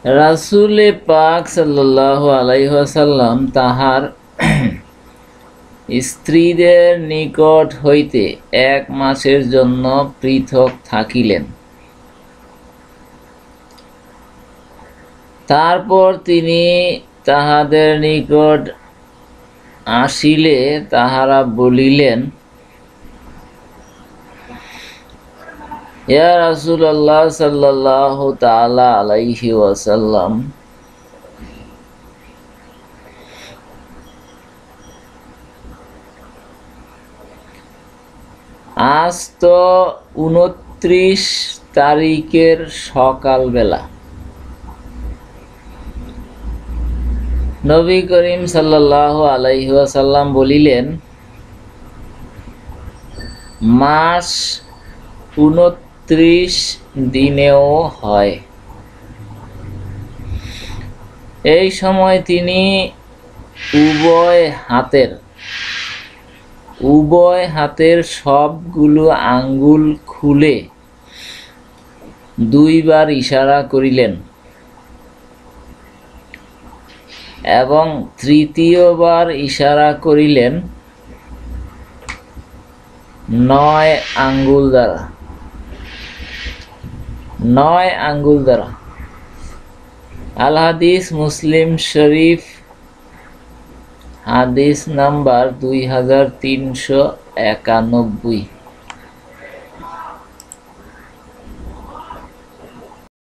রাসূলে পাক সাল্লাল্লাহু আলাইহি ওয়াসাল্লাম তাহার স্ত্রীদের নিকট হইতে 1 মাসের জন্য পৃথক থাকিলেন। তারপর তিনি তাহাদের নিকট আসিলে তাহারা বলিলেন, ইয়া রাসূলুল্লাহ সাল্লাল্লাহু তাআলা আলাইহি ওয়াসাল্লাম, আজ তো 29 তারিখের সকালবেলা। নবী করিম সাল্লাল্লাহু আলাইহি ওয়াসাল্লাম বলিলেন, মাস 29 দিনেও হয়। এই সময় তিনি উভয় হাতের সবগুলো আঙ্গুল খুলে 2 বার ইশারা করিলেন এবং তৃতীয়বার ইশারা করিলেন 9 আঙ্গুল দ্বারা। আল হাদিস, মুসলিম শরীফ, হাদিস নাম্বার 2391।